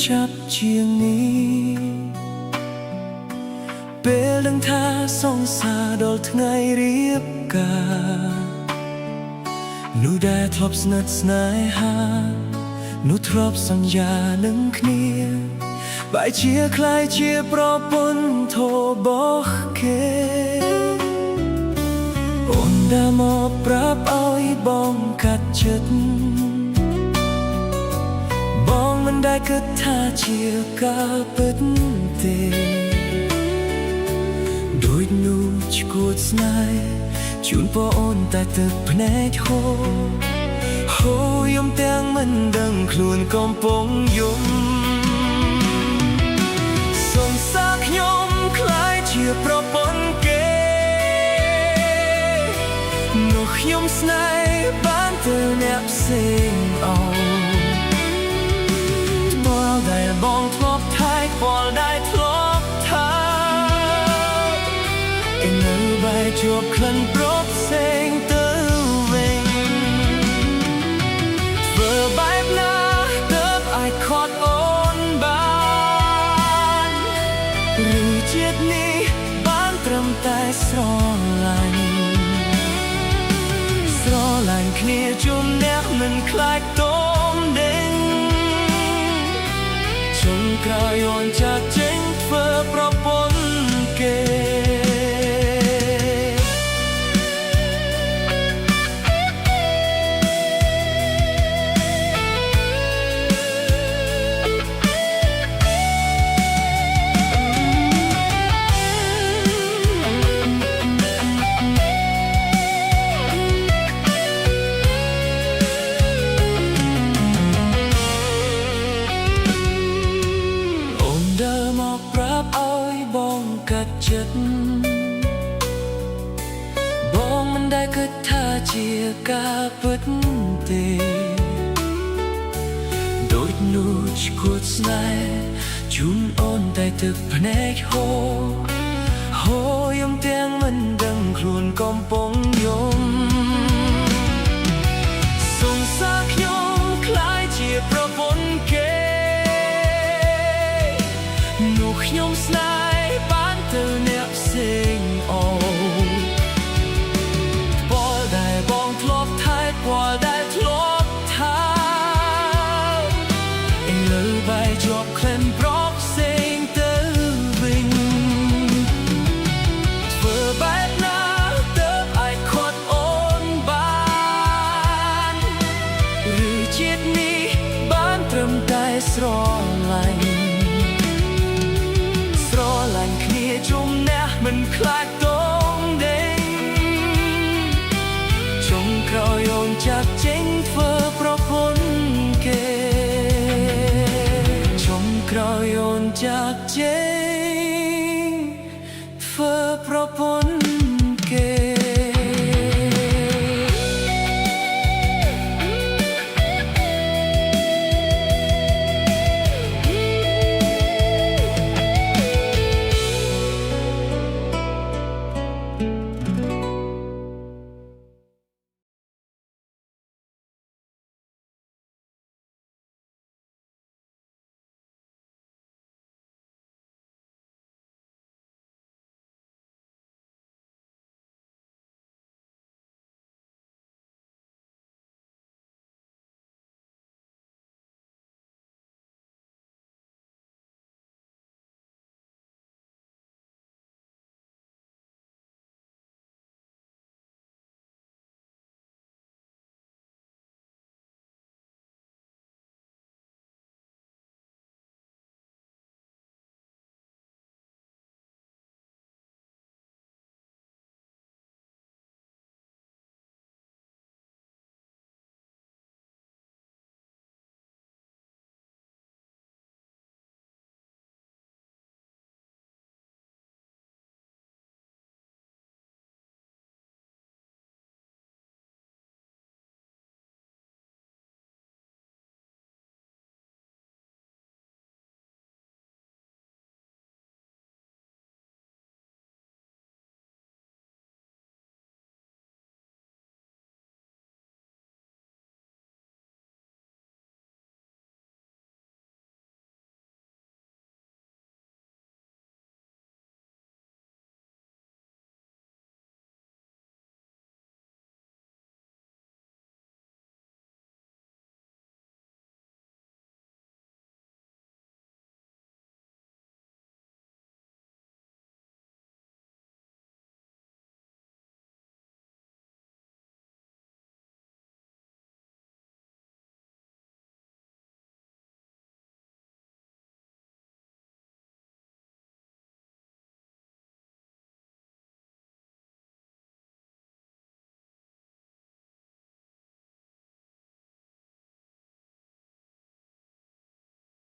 ចាប់ជាងនេះពេលដឹងថាសង្សារដល់ថ្ងៃរៀបការនោះដែលធ្លាប់ស្និទ្ធស្នេហានោះធ្លាប់សន្យានឹងគ្នាបែរជាคล้ายជាប្រពន្ធធោបោះគេអូនដើរមកប្រាប់ឲ្យបងកាត់ចិត្តបងមិនដែលគិតថាជាការពិតទេដូចនោះឈួតស្នេហ៍ជូនបងអូនតែទឹកភ្នែកហូរយំទាំងមិនដឹងខ្លួនកំពុងយំសង្សារខ្ញុំคล้ายជាប្រពន្ធគេនោះខ្ញុំស្នេហ៍បានទៅអ្នកផ្សេងអោថ្មដែលបងធ្លាប់ថែខ្វល់ដែលធ្លាប់ថាឯនៅបែរជាប់ក្លិនប្រផ្សេងទៅវិញធ្វើបែបណាទើបអាចខត់អូនបានឬជាតិនេះបានត្រឹមតែស្រឡាញ់គ្នាជុំអ្នកមិនខ្លាចតោមដេញចុងក្រោយអូនចាក់ចេញធ្វើប្រពន្ធគេកាត់ចិត្តបងមិនได้គិតថាជាការពិតទេដូចនោះឈួតស្នេហ៍ជូនអូនតែទឹកភ្នែកហូរយំទាំងមិនដឹងខ្លួនកំពុងយំសង្សារខ្ញុំคล้ายជាប្រពន្ធគេនោះខ្ញុំស្នេហ៍ទៅអ្នកផ្សេងអូបលដែលបងធ្លាប់ថែបលដែលធ្លាប់ថាឥឡូវបែរជាប់ក្លិនប្រផ្សេងទៅវិញធ្វើបែបណាទើបអាចខត់អូនបានឬជាតិនេះបានត្រឹមតែស្រឡាញ់គ្នាជុំអ្នកមិនខ្លាច